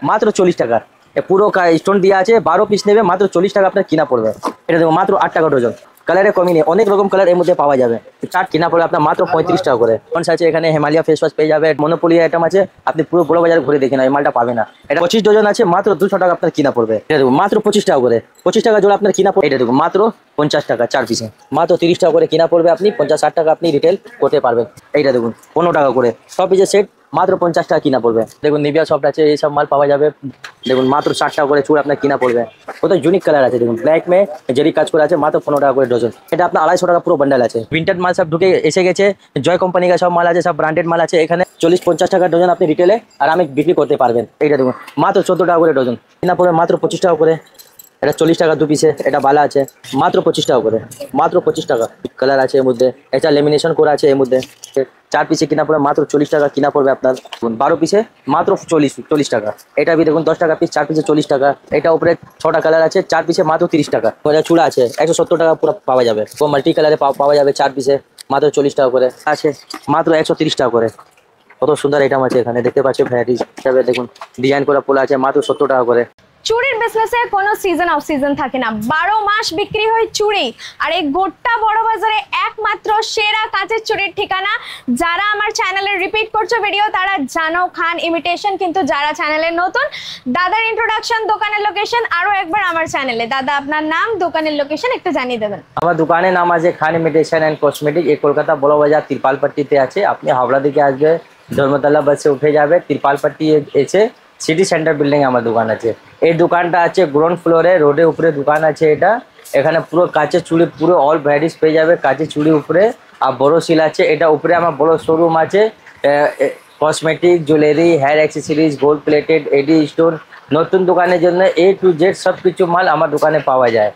মাত্র 40 টাকা। পুরো স্টোন দেওয়া আছে, 12 পিস নেবে মাত্র 40 টাকা আপনার কিনা পড়বে। এটা দেখুন মাত্র 8 টাকা ডজন। কালারে কমই নেই, অনেক রকম কালার এর মধ্যে পাওয়া যাবে। চার্ট কিনা পড়বে আপনার মাত্র 35 টাকা করে। পন্স আছে এখানে, হিমালয়া ফেস ওয়াশ পেয়ে যাবে, মনোপলি আইটেম আছে। আপনি পুরো বড় বাজার ঘুরে দেখে না, এই মালটা পাবে না। এটা 25 ডজন আছে, মাত্র 200 টাকা আপনার কিনা পড়বে। এটা দেখুন মাত্র 25 টাকা করে, 25 টাকা জোড়া আপনার কিনা পড়বে। এটা দেখুন মাত্র 50 টাকা 4 পিসে, মাত্র 30 টাকা করে কিনা পড়বে। আপনি 50-60 টাকা আপনি রিটেল করতে পারবেন। এইটা দেখুন 15 টাকা করে, সব পিসের সেট মাত্র 50 টাকা কিনা পড়বে। দেখুন নিভিয়া সফট আছে, এই সব মাল পাওয়া যাবে। দেখুন মাত্র 60 টাকা করে চুড় আপনার কিনা পড়বে। কত ইউনিক কালার আছে দেখুন, ব্ল্যাক মে জেরি কাজ করে আছে, মাত্র 15 টাকা করে ডজন। এটা আপনার 250 টাকা পুরো বান্ডেল আছে। প্রিন্টেড মাল সব ঢুকে এসে গেছে, জয় কোম্পানি का সব মাল আছে, সব ব্র্যান্ডেড মাল আছে। এখানে 40-50 টাকা ডজন আপনি রিটেলে আরামে বিক্রি করতে পারবেন। এইটা দেখুন মাত্র 14 টাকা করে ডজন কিনা পড়বে, মাত্র 25 টাকা করে। এটা 40 টাকা 2 পিসে, এটা বালা আছে মাত্র 25 টাকা করে, মাত্র 25 টাকা। কালার আছে এর মধ্যে, এটা লেমিনেশন করা আছে এর মধ্যে। 4 পিসে কিনা পড়বে মাত্র 40 টাকা কিনা পড়বে আপনার। 12 পিসে মাত্র 40 টাকা। এটা भी দেখুন 10 টাকা পিস, 4 পিসে 40 টাকা। এটা উপরে 6টা কালার আছে, 4 পিসে মাত্র 30 টাকা। চূড়া আছে 170 টাকা পুরো পাওয়া যাবে। মাল্টি কালারে পাওয়া যাবে 4 পিসে মাত্র 40 টাকা করে আছে, মাত্র 130 টাকা করে। কত সুন্দর আইটেম আছে এখানে দেখতে পাচ্ছেন, ভ্যারাইটিস হিসাবে দেখুন ডিজাইন করা পোলা আছে মাত্র 70 টাকা করে। চুড়ির বিজনেসে কোনো সিজন অফ সিজন থাকে না, 12 মাস বিক্রি হয় চুড়ি। আর এই গোটা বড় বাজারে একমাত্র সেরা কাচের চুড়ির ঠিকানা। যারা আমার চ্যানেলে রিপিট করছো ভিডিও তারা জানো খান ইমিটেশন, কিন্তু যারা চ্যানেলে নতুন, দাদার ইন্ট্রোডাকশন, দোকানের লোকেশন আরো একবার আমার চ্যানেলে। দাদা আপনার নাম, দোকানের লোকেশন একটু জানিয়ে দেবেন। আমার দোকানের নাম আছে খান ইমিটেশন অ্যান্ড কসমেটিক, এই কলকাতা বড় বাজার তিরপালপট্টিতে আছে। আপনি হাওড়া দিকে আসবে, ধর্মতলা বাসে উঠে যাবে, তিরপালপট্টি এসে সিটি সেন্টার বিল্ডিং আমার দোকান আছে। এই দোকানটা আছে গ্রাউন্ড ফ্লোরে, রোডের উপরে দোকান আছে এটা। এখানে পুরো কাচের চুড়ি, পুরো অল ভ্যারাইটিস পেয়ে যাবে কাচের চুড়ি উপরে। আর বড় সিল আছে, এটা উপরে আমার বড় শোরুম আছে। Cosmetic, jewellery, hair accessories, gold plated, AD stone, নতুন দোকানের জন্য A to Z সব কিছু মাল আমার দোকানে পাওয়া যায়।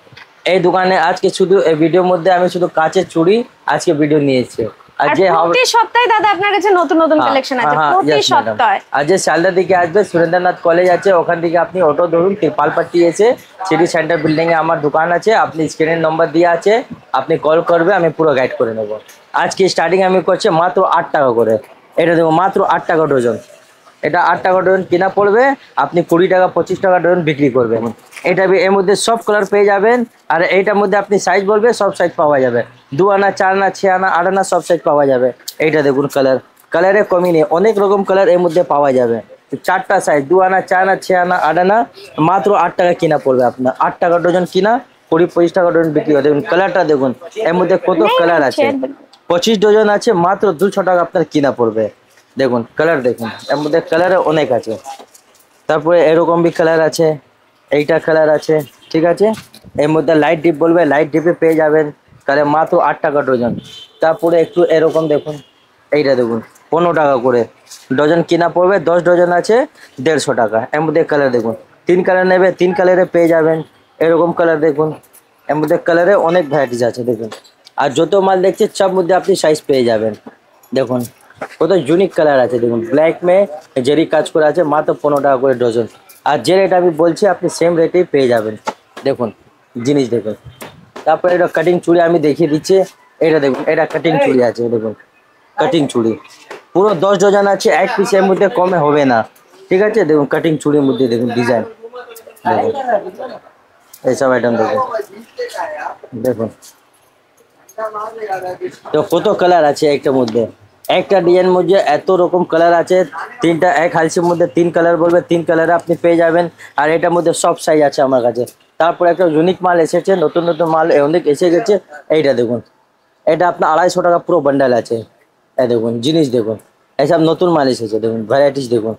এই দোকানে আজকে শুধু এই ভিডিওর মধ্যে আমি শুধু কাচের চুড়ি আজকে ভিডিও নিয়েছি। আর যে প্রতি সপ্তাহে দাদা আপনার কাছে নতুন নতুন কালেকশন আছে প্রতি সপ্তাহে। আর যে শিয়ালদা দিকে আসবে, সুরেন্দ্রনাথ কলেজ আছে, ওখান থেকে আপনি অটো ধরুন, তিরপালপট্টি এসে সিটি সেন্টার বিল্ডিং এ আমার দোকান আছে। আপনি স্ক্রিনের নম্বর দিয়ে আছে, আপনি কল করবে, আমি পুরো গাইড করে নেব। আজকে স্টার্টিং আমি করছি মাত্র 8 টাকা করে। এটা দেখো মাত্র 8 টাকা ডজন। এটা 8 টাকা ডজন কিনা পড়বে, আপনি 20 টাকা 25 টাকা ডজন বিক্রি করবেন। এটা এর মধ্যে সব কালার পেয়ে যাবেন। আর এইটার মধ্যে আপনি সাইজ বলবে, সব সাইজ পাওয়া যাবে। 2 আনা, 4 আনা, 6 আনা, 8 আনা সব সাইজ পাওয়া যাবে। এইটা দেখুন কালার, কালারে কমই নেই, অনেক রকম কালার এর মধ্যে পাওয়া যাবে। 4টা সাইজ, 2 আনা, 4 আনা, 6 আনা, 8 আনা, মাত্র 8 টাকা কিনা পড়বে আপনার। 8 টাকা ডজন কিনা, 20-25 টাকা ডজন বিক্রি করে। দেখুন কালারটা দেখুন, এর মধ্যে কত কালার আছে। 25 ডজন আছে, মাত্র 200 টাকা আপনার কিনা পড়বে। দেখুন কালার দেখুন, এর মধ্যে কালার অনেক আছে। তারপরে এরকম বি কালার আছে, এইটা কালার আছে, ঠিক আছে। এর মধ্যে লাইট ডিপ বলবে, লাইট ডিপে পেয়ে যাবেন। তাহলে মাত্র 8 টাকা ডজন। তারপরে একটু এরকম দেখুন, এইটা দেখুন 15 টাকা করে ডজন কিনা পড়বে। 10 ডজন আছে 150 টাকা। এর মধ্যে কালার দেখুন, 3 কালার নেবে 3 কালারে পেয়ে যাবেন। এরকম কালার দেখুন, এর মধ্যে কালারে অনেক ভ্যারাইটিস আছে দেখুন। আর যত মাল দেখছে সব মধ্যে আপনি সাইজ পেয়ে যাবেন। দেখুন কত ইউনিক কালার আছে দেখুন, ব্ল্যাক মে জেরি কাজ করে আছে, মাত্র 15 টাকা করে ডজন। আর যে রেট আমি বলছি আপনি সেম রেটেই পেয়ে যাবেন। দেখুন জিনিস দেখুন। তারপরে এটা কাটিং চুড়ি আমি দেখিয়ে দিচ্ছি। এটা দেখুন, এটা কাটিং চুড়ি আছে, দেখুন কাটিং চুড়ি পুরো 10 ডজন আছে, এক পিসের মধ্যে কমে হবে না, ঠিক আছে। দেখুন কাটিং চুড়ির মধ্যে দেখুন ডিজাইন, দেখুন এইসব আইটেম দেখুন। দেখুন তো কত কালার আছে একটার মধ্যে, একটা ডিজাইন মধ্যে এত রকম কালার আছে। 3টা এক হালসির মধ্যে 3 কালার বলবে, 3 কালারে আপনি পেয়ে যাবেন। আর এটার মধ্যে সব সাইজ আছে আমার কাছে। তারপর একটা ইউনিক মাল এসেছে, নতুন নতুন মাল অনেক এসে গেছে। এইটা দেখুন, এটা আপনার 250 টাকা পুরো বান্ডেল আছে। এই দেখুন জিনিস দেখুন, এইসব নতুন মাল এসেছে দেখুন, ভ্যারাইটিস দেখুন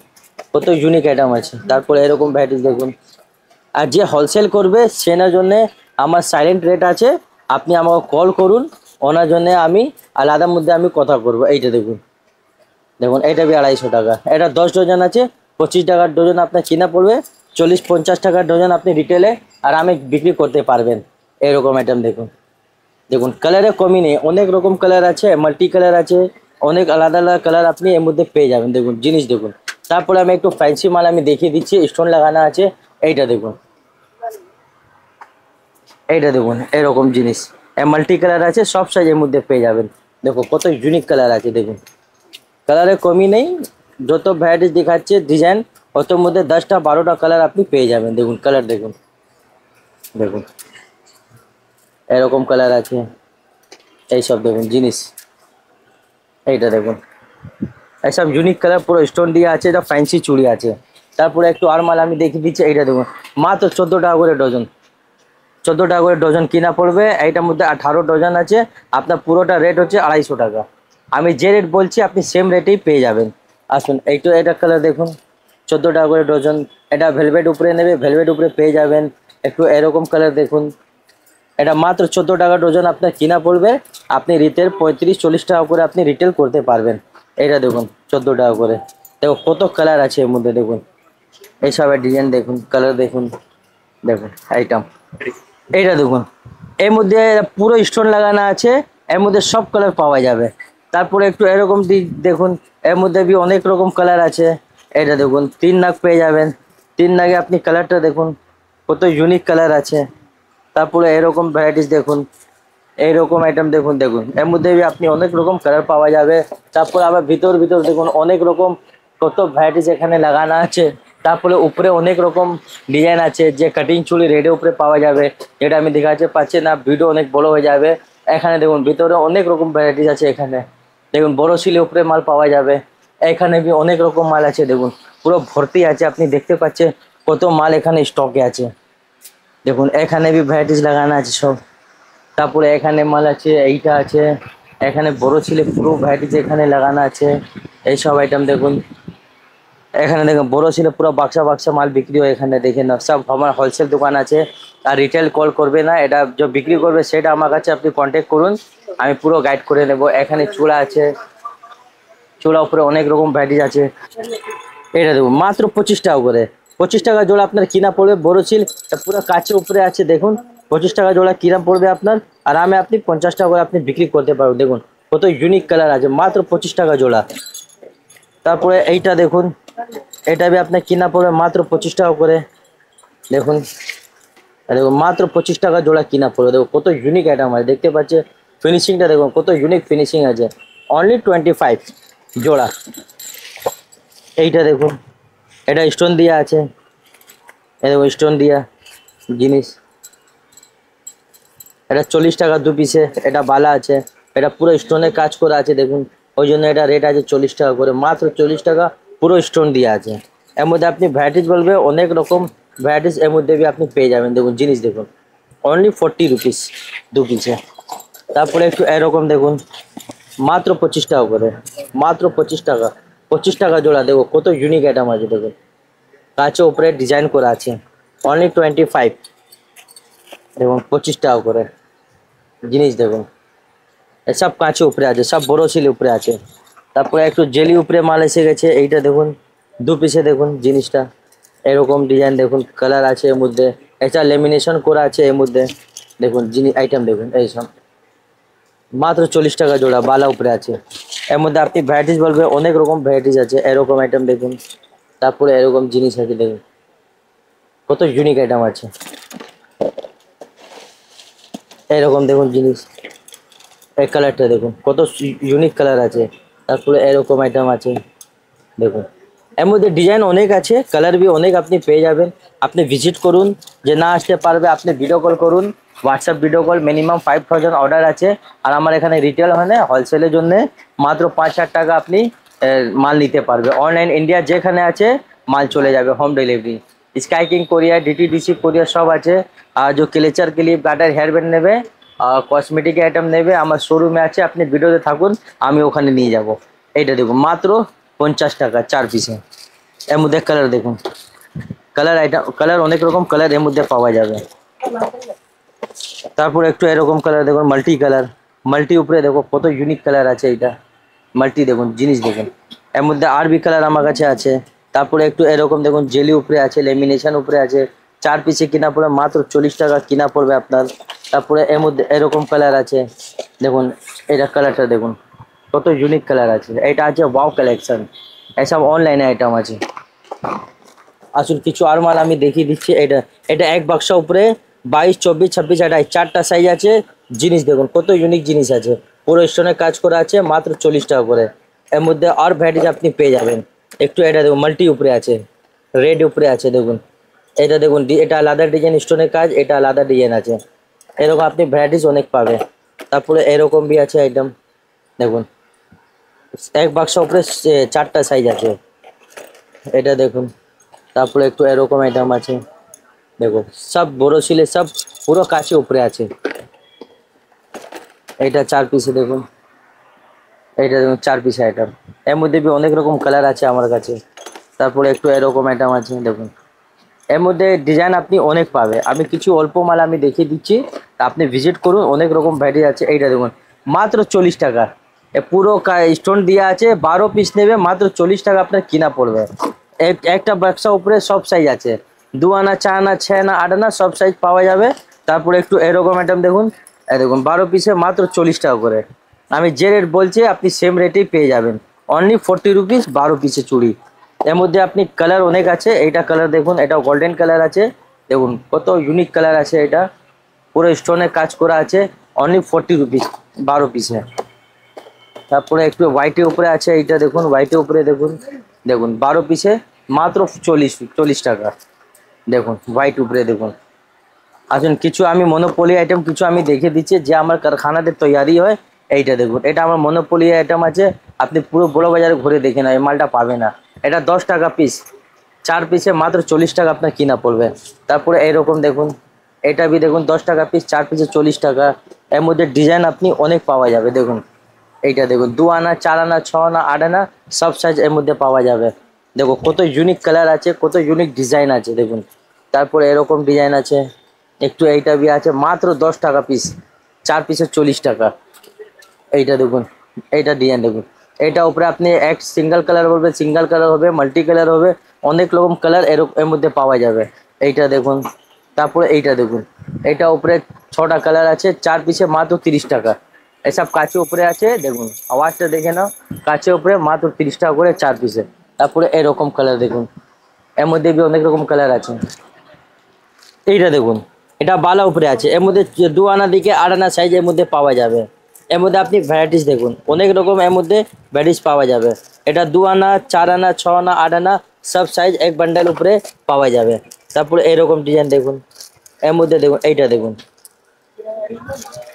কত ইউনিক আইটেম আছে। তারপরে এরকম ভ্যারাইটিস দেখুন। আর যে হোলসেল করবে সেনার জন্য আমার সাইলেন্ট রেট আছে, আপনি আমাকে কল করুন, ওনার জন্য আমি আলাদার মধ্যে আমি কথা করবো। এইটা দেখুন, দেখুন এটা भी 250 টাকা। এটা 10 ডজন আছে, 25 টাকার ডজন আপনার কিনা পড়বে। 40-50 টাকার ডজন আপনি রিটেলে আর আমি বিক্রি করতে পারবেন। এরকম আইটেম দেখুন, দেখুন কালারে কমই নেই, অনেক রকম কালার আছে, মাল্টি কালার আছে, অনেক আলাদা আলাদা কালার আপনি এর মধ্যে পেয়ে যাবেন। দেখুন জিনিস দেখুন। তারপরে আমি একটু ফ্যান্সি মাল আমি দেখিয়ে দিচ্ছি, স্টোন লাগানো আছে। এইটা দেখুন, এইটা দেখুন এরকম জিনিস, মাল্টি কালার আছে, সব সাইজের মধ্যে পেয়ে যাবেন। দেখো কত ইউনিক কালার আছে দেখুন, কালারে কমই নেই, যত ভ্যারাইটিস দেখাচ্ছে ডিজাইন ওটার মধ্যে 10টা 12টা কালার আপনি পেয়ে যাবেন। দেখুন কালার দেখুন, দেখুন এরকম কালার আছে, এইসব দেখুন জিনিস, এইটা দেখুন এইসব ইউনিক কালার পুরো স্টোন দিয়ে আছে, এটা ফ্যান্সি চুড়ি আছে। তারপরে একটু আর মাল আমি দেখিয়ে দিচ্ছি, এইটা দেখুন মাত্র 14 টাকা করে ডজন, 14 টাকা করে ডজন কিনা পড়বে। এইটার মধ্যে 18 ডজন আছে, আপনার পুরোটা রেট হচ্ছে 250 টাকা। আমি যে রেট বলছি আপনি সেম রেটেই পেয়ে যাবেন। আসুন এটা কালার দেখুন, 14 টাকা করে ডজন, এটা ভেলভেট উপরে নেবে, ভেলভেট উপরে পেয়ে যাবেন। একটু এরকম কালার দেখুন, এটা মাত্র 14 টাকা ডজন আপনার কিনা পড়বে, আপনি রিটেল 35-40 টাকা করে আপনি রিটেল করতে পারবেন। এটা দেখুন 14 টাকা করে, দেখো কত কালার আছে এর মধ্যে, দেখুন এইসবের ডিজাইন দেখুন, কালার দেখুন, দেখুন আইটেম এইটা দেখুন, এর মধ্যে পুরো স্টোন লাগানো আছে, এর মধ্যে সব কালার পাওয়া যাবে। তারপরে একটু এরকম দেখুন, এর মধ্যে भी অনেক রকম কালার আছে। এটা দেখুন 3 নাগ পেয়ে যাবেন, 3 নাগে আপনি কালারটা দেখুন কত ইউনিক কালার আছে। তারপরে এরকম ভ্যারাইটিস দেখুন, এইরকম আইটেম দেখুন, দেখুন এর মধ্যে भी আপনি অনেক রকম কালার পাওয়া যাবে। তারপরে আবার ভিতর দেখুন অনেক রকম কত ভ্যারাইটিস এখানে লাগানো আছে। তারপরে উপরে অনেক রকম ডিজাইন আছে, যে কাটিং চুড়ি রেডের উপরে পাওয়া যাবে, যেটা আমি দেখাতে পাচ্ছি না, ভিডিও অনেক বড় হয়ে যাবে। এখানে দেখুন ভিতরে অনেক রকম ভ্যারাইটিস আছে, এখানে দেখুন বড় শিলের উপরে মাল পাওয়া যাবে। এখানে भी অনেক রকম মাল আছে, দেখুন পুরো ভর্তি আছে, আপনি দেখতে পাচ্ছেন কত মাল এখানে স্টকে আছে। দেখুন এখানে भी ভ্যারাইটিস লাগানো আছে সব। তারপরে এখানে মাল আছে, এইটা আছে, এখানে বড় ছিলে পুরো ভ্যারাইটিস এখানে লাগানো আছে। এইসব আইটেম দেখুন, এখানে দেখুন বড় ছিলে পুরো বাক্সা বাক্সা মাল বিক্রি হয়। এখানে দেখেন না, সব আমার হোলসেল দোকান আছে, আর রিটেল কল করবে না, এটা যে বিক্রি করবে সেটা আমার কাছে আপনি কন্ট্যাক্ট করুন, আমি পুরো গাইড করে নেব। এখানে চূড়া আছে, চূড়া উপরে অনেক রকম ভ্যারাইটিস আছে। এটা দেখুন মাত্র 25 টাকা করে, 25 টাকা জোড়া আপনার কিনা পড়বে। বড় ছিল পুরো কাছে উপরে আছে, দেখুন 25 টাকা জোড়া কিনা পড়বে আপনার, আরামে আপনি 50 টাকা করে আপনি বিক্রি করতে পারবেন। দেখুন কত ইউনিক কালার আছে, মাত্র 25 টাকা জোড়া। তারপরে এইটা দেখুন, এটা भी আপনার কিনা পড়বে মাত্র 25 টাকা করে। দেখুন দেখুন মাত্র 25 টাকা জোড়া কিনা পড়বে। দেখো কত ইউনিক আইটেম আছে, দেখতে পাচ্ছে ফিনিশিংটা দেখুন কত ইউনিক ফিনিশিং আছে। অনলি 25 জোড়া। এইটা দেখুন, এটা স্টোন দিয়া আছে, এই দেখুন স্টোন দিয়া জিনিস, এটা 40 টাকা 2 পিসে। এটা বালা আছে, এটা পুরো স্টোনে কাজ করা আছে, দেখুন ওই জন্য এটা রেট আছে 40 টাকা করে, মাত্র 40 টাকা পুরো স্টোন দিয়া আছে। এর মধ্যে আপনি ভ্যারাইটিস বলবে, অনেক রকম ভ্যারাইটিস এর মধ্যে भी আপনি পেয়ে যাবেন। দেখুন জিনিস দেখুন, অনলি 40 রুপিস 2 পিসে। তারপরে একটু এরকম দেখুন, মাত্র 25 টাকা করে, মাত্র 25 টাকা, 25 টাকা জোড়া। দেখো কত ইউনিক আইটেম আছে, দেখুন কাছে উপরে ডিজাইন করা আছে। অনলি 25, দেখুন 25 টাকা করে জিনিস। দেখুন সব কাছে উপরে আছে, সব বড় শিল উপরে আছে। তারপরে একটু জেলি উপরে মাল এসে গেছে, এইটা দেখুন 2 পিসে। দেখুন জিনিসটা এরকম ডিজাইন, দেখুন কালার আছে এর মধ্যে, এটা লেমিনেশন করা আছে এর মধ্যে। দেখুন জিনিস আইটেম দেখুন এইসব, মাত্র 40 টাকা জোড়া, বালা উপরে আছে। এর মধ্যে আপনি ভ্যারাইটিস বলবে, অনেক রকম ভ্যারাইটিস আছে। এরকম আইটেম দেখুন, তারপরে এরকম জিনিস আছে, দেখুন কত ইউনিক আইটেম আছে। এরকম দেখুন জিনিস, এই কালারটা দেখুন কত ইউনিক কালার আছে। তারপরে এরকম আইটেম আছে, দেখুন এর মধ্যে ডিজাইন অনেক আছে, কালার भी অনেক আপনি পেয়ে যাবেন। আপনি ভিজিট করুন, যে না আসতে পারবে আপনি ভিডিও কল করুন, WhatsApp video call. Minimum 5000 order আছে, আর আমার এখানে রিটেল হয় না, হোলসেলের জন্য মাত্র 5,000 টাকা আপনি মাল নিতে পারবে। অনলাইন ইন্ডিয়া যেখানে আছে মাল চলে যাবে, হোম ডিলিভারি। স্কাই কিং কোরিয়ার, ডিটিডিসি কোরিয়ার সব আছে। আর যে ক্লেচার ক্লিপ, গাটার, হেয়ার ব্যান্ড নেবে, কসমেটিক আইটেম নেবে, আমার শোরুমে আছে, আপনি ভিডিওতে থাকুন, আমি ওখানে নিয়ে যাব। এইটা দেখুন মাত্র 50 টাকা 4 পিসে। এর মধ্যে কালার দেখুন, কালার আইটেম, কালার অনেক রকম কালার এর মধ্যে পাওয়া যাবে। তারপর একটু এরকম কালার দেখুন, মাল্টি কালার, মাল্টি উপরে দেখো কত ইউনিক কালার আছে। এইটা মাল্টি দেখুন জিনিস দেখুন, এর মধ্যে আর বি কালার আমার কাছে আছে। তারপরে একটু এরকম দেখুন জেলি উপরে আছে, লেমিনেশন উপরে আছে। 4 পিসে কিনা পড়বে মাত্র 40 টাকা কিনা পড়বে আপনার। তারপরে এর মধ্যে এরকম কালার আছে, দেখুন এটা কালারটা দেখুন কত ইউনিক কালার আছে। এটা আছে ওয়াও কালেকশন, এসব অনলাইনে আইটেম আছে। আসুন কিছু আর মাল আমি দেখিয়ে দিচ্ছি। এটা এক বাক্সা উপরে 22, 24, 26, 28 4টা সাইজ আছে। জিনিস দেখুন কত ইউনিক জিনিস আছে, পুরো স্টোনে কাজ করা আছে, মাত্র 40 টাকা করে। এর মধ্যে আর ভ্যারাইটিস আপনি পেয়ে যাবেন। একটু এটা দেখুন মাল্টি উপরে আছে, রেড উপরে আছে দেখুন। এটা দেখুন এটা আলাদা ডিজাইন স্টোনের কাজ, এটা আলাদা ডিজাইন আছে। এরকম আপনি ভ্যারাইটিস অনেক পাবে। তারপরে এরকম বি আছে আইটেম দেখুন, এক বাক্স উপরে 4টা সাইজ আছে, এটা দেখুন। তারপরে একটু এরকম আইটেম আছে দেখুন, সব বড় ছিলে সব পুরো কাছে উপরে আছে। এটা 4 পিসে দেখুন, এইটা দেখুন 4 পিস আইটেম। এর মধ্যে বি অনেক রকম কালার আছে আমার কাছে। তারপরে একটু এরকম আইটেম আছে দেখুন। এর মধ্যে ডিজাইন আপনি অনেক পাবে, আমি কিছু অল্প মাল আমি দেখিয়ে দিচ্ছি, তা আপনি ভিজিট করুন, অনেক রকম ভ্যারাইটি আছে। এইটা দেখুন মাত্র 40 টাকা, এ পুরো স্টোন দেওয়া আছে, 12 পিস নেবে মাত্র 40 টাকা আপনার কিনা পড়বে। একটা বাক্সা উপরে সব সাইজ আছে, 2 আনা 4 আনা 6 আনা 8 আনা সব সাইজ পাওয়া যাবে। তারপরে একটু এরকম আইটেম দেখুন, এই দেখুন 12 পিসে মাত্র 40 টাকা করে। আমি যে রেট বলছি আপনি সেম রেটেই পেয়ে যাবেন, অনলি 40 রুপিস 12 পিসে চুড়ি। এর মধ্যে আপনি কালার অনেক আছে, এইটা কালার দেখুন, এটা গোল্ডেন কালার আছে দেখুন, কত ইউনিক কালার আছে। এটা পুরো স্টোনের কাজ করা আছে, অনলি 40 রুপিস 12 পিসে। তারপরে একটু হোয়াইটের উপরে আছে, এইটা দেখুন হোয়াইটের উপরে দেখুন, দেখুন 12 পিসে মাত্র 40 টাকা দেখুন, হোয়াইট উপরে দেখুন। আসুন কিছু আমি মনোপলি আইটেম কিছু আমি দেখে দিচ্ছি যে আমার কারখানাতে তৈরি হয়। এইটা দেখুন, এটা আমার মনোপলি আইটেম আছে, আপনি পুরো বড় বাজারে ঘুরে দেখে না, এই মালটা পাবে না। এটা 10 টাকা পিস, 4 পিসে মাত্র 40 টাকা আপনার কিনা পড়বে। তারপরে এইরকম দেখুন, এটা বি দেখুন 10 টাকা পিস, 4 পিসে 40 টাকা। এর মধ্যে ডিজাইন আপনি অনেক পাওয়া যাবে দেখুন। এইটা দেখুন 2 আনা 4 আনা 6 আনা 8 আনা সব সাইজ এর মধ্যে পাওয়া যাবে। দেখো কত ইউনিক কালার আছে, কত ইউনিক ডিজাইন আছে দেখুন। তারপরে এরকম ডিজাইন আছে একটু, এইটা বি আছে মাত্র 10 টাকা পিস, 4 পিসে 40 টাকা। এইটা দেখুন, এইটা ডিজাইন দেখুন, এটা উপরে আপনি এক সিঙ্গেল কালার বলবে সিঙ্গেল কালার হবে, মাল্টি কালার হবে, অনেক রকম কালার এর মধ্যে পাওয়া যাবে। এইটা দেখুন, তারপরে এইটা দেখুন, এটা উপরে 6টা কালার আছে, 4 পিসে মাত্র 30 টাকা। এসব কাছে উপরে আছে দেখুন, আওয়াজটা দেখে নাও, কাছে উপরে মাত্র 30 টাকা করে 4 পিসে। তারপরে এরকম কালার দেখুন, এর মধ্যে বি অনেক রকম কালার আছে। এইটা দেখুন, এটা বালা উপরে আছে, এর মধ্যে 2 আনা দিকে 8 আনা সাইজ এর মধ্যে পাওয়া যাবে। এর মধ্যে আপনি ভ্যারাইটিস দেখুন, অনেক রকম এর মধ্যে ভ্যারাইটিস পাওয়া যাবে। এটা 2 আনা 4 আনা 6 আনা 8 আনা সব সাইজ এক বান্ডেল উপরে পাওয়া যাবে। তারপরে এরকম ডিজাইন দেখুন, এর মধ্যে দেখুন, এইটা দেখুন,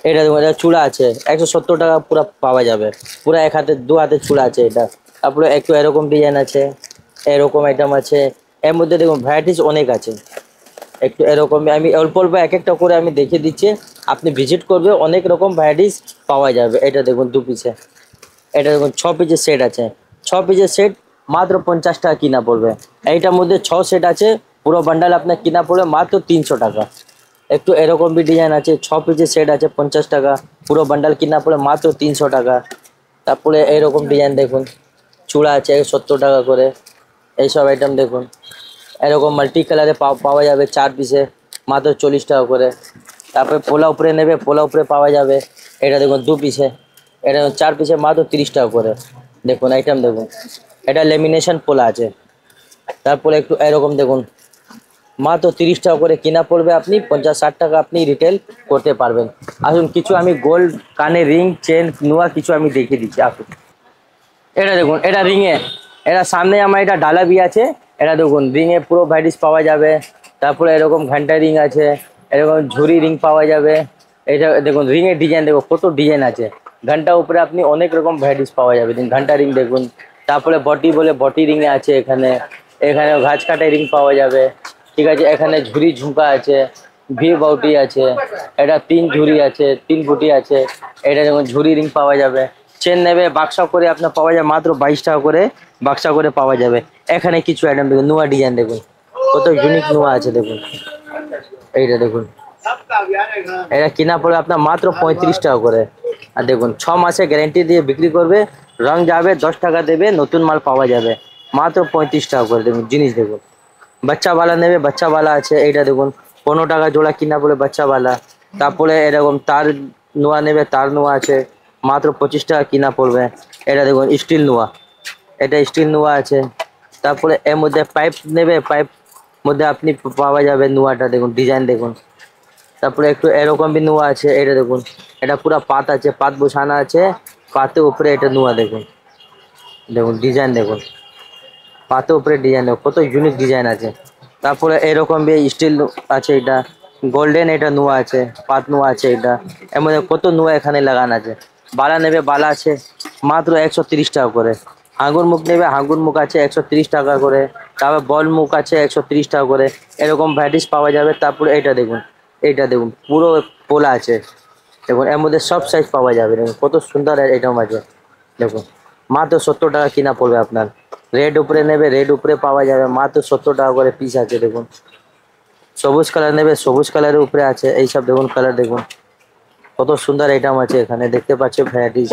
এটা দেখুন, এটা চূড়া আছে 170 টাকা পুরো পাওয়া যাবে, পুরো এক হাতে 2 হাতে চূড়া আছে এটা। তারপরে একটু এরকম ডিজাইন আছে, এরকম আইটেম আছে। এর মধ্যে দেখুন ভ্যারাইটিস অনেক আছে, একটু এরকম আমি অল্প অল্প এক একটা করে আমি দেখিয়ে দিচ্ছি, আপনি ভিজিট করবে, অনেক রকম ভ্যারাইটিস পাওয়া যাবে। এটা দেখুন 2 পিসে, এটা দেখুন 6 পিসের সেট আছে, 6 পিসের সেট মাত্র 50 টাকা কিনা পড়বে। এইটার মধ্যে 6 সেট আছে, পুরো বান্ডাল আপনার কিনা পড়বে মাত্র 300 টাকা। একটু এরকম বি ডিজাইন আছে, 6 পিসের সেট আছে 50 টাকা, পুরো বান্ডাল কিনা পড়ে মাত্র 300 টাকা। তারপরে এরকম ডিজাইন দেখুন, চূড়া আছে 70 টাকা করে। এইসব আইটেম দেখুন, এরকম মাল্টি কালারে পাওয়া যাবে 4 পিসে মাত্র 40 টাকা করে। তারপরে পোলা উপরে নেবে, পোলা উপরে পাওয়া যাবে, এটা দেখুন 2 পিসে, এটা 4 পিসে মাত্র 30 টাকা করে। দেখুন আইটেম দেখুন, এটা লেমিনেশন পোলা আছে। তারপরে একটু এরকম দেখুন, মাত্র 30 টাকা করে কিনা পড়বে, আপনি 50-60 টাকা আপনি রিটেল করতে পারবেন। আসুন কিছু আমি গোল্ড কানে রিং চেন নোয়া কিছু আমি দেখিয়ে দিচ্ছি আসুন। এটা দেখুন, এটা রিংয়ে, এটা সামনে আমার এটা ডালা বি আছে, এটা দেখুন রিংয়ে পুরো ভ্যারাইটিস পাওয়া যাবে। তারপরে এরকম ঘন্টা রিং আছে, এরকম ঝুরি রিং পাওয়া যাবে। এটা দেখুন রিংয়ের ডিজাইন দেখুন কত ডিজাইন আছে, ঘন্টা উপরে আপনি অনেক রকম ভ্যারাইটিস পাওয়া যাবে। ঘন্টা রিং দেখুন, তারপরে বটি বলে বটি রিংয়ে আছে, এখানে এখানে ঘাস কাটা রিং পাওয়া যাবে, ঠিক আছে। এখানে ঝুরি ঝুমকা আছে, ভি বাউটি আছে, এটা 3 ঝুরি আছে, 3 বুটি আছে। এটা দেখুন ঝুরি রিং পাওয়া যাবে। চেন নেবে বাক্সা করে আপনার পাওয়া যায় মাত্র 22 টাকা করে বাক্সা করে পাওয়া যাবে। এখানে কিছু আইটেম দেখুন, নোয়া ডিজাইন দেখুন, কত ইউনিক নোয়া আছে দেখুন। এইটা দেখুন, এটা কিনা পড়ে আপনার মাত্র 35 টাকা করে। আর দেখুন 6 মাসে গ্যারেন্টি দিয়ে বিক্রি করবে, রং যাবে 10 টাকা দেবে, নতুন মাল পাওয়া যাবে মাত্র 35 টাকা করে। দেখুন জিনিস দেখুন, বাচ্চাওয়ালা নেবে বাচ্চাওয়ালা আছে, এইটা দেখুন 15 টাকা জোড়া কিনা পড়ে বাচ্চাওয়ালা। তারপরে এরকম তার নোয়া নেবে, তার নোয়া আছে মাত্র 25 টাকা কিনা পড়বে। এটা দেখুন স্টিল নোয়া, এটা স্টিল নোয়া আছে। তারপরে এর মধ্যে পাইপ নেবে, পাইপ মধ্যে আপনি পাওয়া যাবে নোয়াটা দেখুন, ডিজাইন দেখুন। তারপরে একটু এরকম বি নোয়া আছে, এটা দেখুন, এটা পুরো পাত আছে, পাত বসানো আছে, পাতের উপরে এটা নোয়া দেখুন, দেখুন ডিজাইন দেখুন। পাতে উপরে ডিজাইন, কত ইউনিক ডিজাইন আছে। তারপরে এরকম স্টিল আছে, এটা গোল্ডেন, এটা নোয়া আছে, পাত নোয়া আছে, এটা এর মধ্যে কত নোয়া এখানে লাগানো আছে। বালা নেবে, বালা আছে মাত্র 130 টাকা করে। হাঙ্গুর মুখ নেবে, হাঙ্গুর মুখ আছে 130 টাকা করে। তারপর বল মুখ আছে 130 টাকা করে। এরকম ভ্যারাইটিস পাওয়া যাবে। তারপরে এটা দেখুন, এইটা দেখুন পুরো পোলা আছে। দেখুন এর মধ্যে সব সাইজ পাওয়া যাবে। দেখুন কত সুন্দর আইটেম আছে। দেখুন মাত্র 70 টাকা কিনা পড়বে আপনার। রেড উপরে নেবে, রেড উপরে পাওয়া যাবে মাত্র 70 টাকা করে পিস আছে। দেখুন সবুজ কালার নেবে, সবুজ কালারের উপরে আছে। এইসব দেখুন কালার, দেখুন কত সুন্দর আইটেম আছে এখানে, দেখতে পাচ্ছ ভ্যারাইটিস।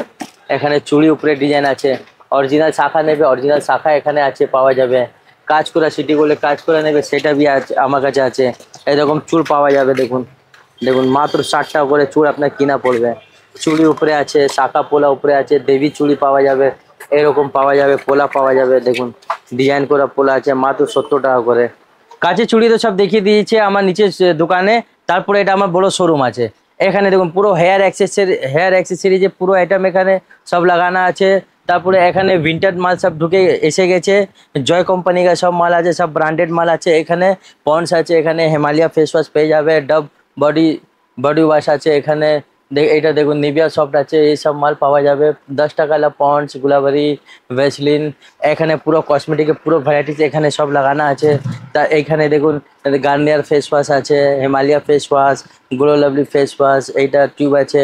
এখানে চুড়ি উপরে ডিজাইন আছে। অরিজিনাল শাখা নেবে, অরিজিনাল শাখা এখানে আছে, পাওয়া যাবে। কাজ করা সিটি গোল্ডে কাজ করে নেবে, সেটা বি আছে আমার কাছে আছে। এরকম চুড় পাওয়া যাবে। দেখুন দেখুন মাত্র 60 টাকা করে চুড় আপনার কিনা পড়বে। চুড়ি উপরে আছে, শাখা পোলা উপরে আছে, দেবী চুড়ি পাওয়া যাবে, এরকম পাওয়া যাবে, পোলা পাওয়া যাবে। দেখুন ডিজাইন করা পোলা আছে মাত্র 70 টাকা করে। কাছে চুড়ি তো সব দেখিয়ে দিয়েছে আমার নিচে দোকানে। তারপরে এটা আমার বড় শোরুম আছে। এখানে দেখুন পুরো হেয়ার অ্যাক্সেসরি পুরো আইটেম এখানে সব লাগানো আছে। তারপরে এখানে ভিন্টেজ মাল সব ঢুকে এসে গেছে। জয় কোম্পানি का সব মাল আছে, সব ব্র্যান্ডেড মাল আছে। এখানে পন্ডস আছে, এখানে হিমালয়া ফেস ওয়াশ পেয়ে যাবে, ডাব বডি ওয়াশ আছে এখানে। এটা দেখুন নিভিয়া সফট আছে, এই সব মাল পাওয়া যাবে। 10 টাকা পন্ডস, গুলাবারি, ভ্যাসলিন, এখানে পুরো কসমেটিকের পুরো ভ্যারাইটিস এখানে সব লাগানো আছে। তা এখানে দেখুন গার্নিয়ার ফেস ওয়াশ আছে, Himalaya face wash, glow lovely face wash, এইটা টিউব আছে,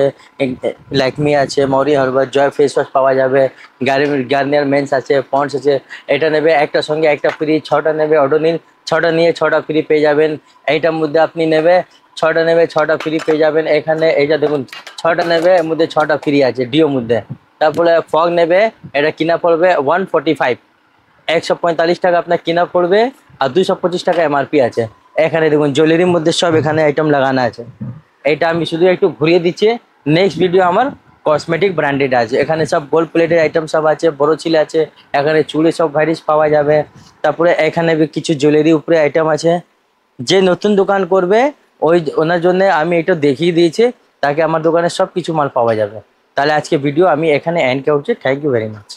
ল্যাকমি আছে, মরি হার্বাল, জয় ফেস ওয়াশ পাওয়া যাবে। গার্নিয়ার মেন্স আছে, পন্ডস আছে। এটা নেবে একটার সঙ্গে একটা ফ্রি, 6টা নেবে অর্ডার নিন, 6টা নিয়ে 6টা ফ্রি পেয়ে যাবেন। এইটার মধ্যে আপনি নেবে 6টা নেবে 6টা ফ্রি পেয়ে যাবেন। এখানে এইটা দেখুন 6টা নেবে, এর মধ্যে 6টা ফ্রি আছে ডিওর মধ্যে। তারপরে ফগ নেবে, এটা কিনা পড়বে 145, 145 টাকা আপনার কিনা পড়বে, আর 225 টাকা এমআরপি আছে। এখানে দেখুন জুয়েলারির মধ্যে সব এখানে আইটেম লাগানো আছে। এটা আমি শুধু একটু ঘুরিয়ে দিচ্ছি। নেক্সট ভিডিও আমার কসমেটিক ব্র্যান্ডেড আছে। এখানে সব গোল্ড প্লেটের আইটেম সব আছে, বড় ছিল আছে। এখানে চুড়ি সব ভ্যারাইটিস পাওয়া যাবে। তারপরে এখানে কিছু জুয়েলারি উপরে আইটেম আছে। যে নতুন দোকান করবে ওনার জন্য আমি এটা দেখিয়ে দিয়েছি, তাকে আমার দোকানে সব কিছু মাল পাওয়া যাবে। তাহলে আজকে ভিডিও আমি এখানে এন্ড করছি। Thank you very much.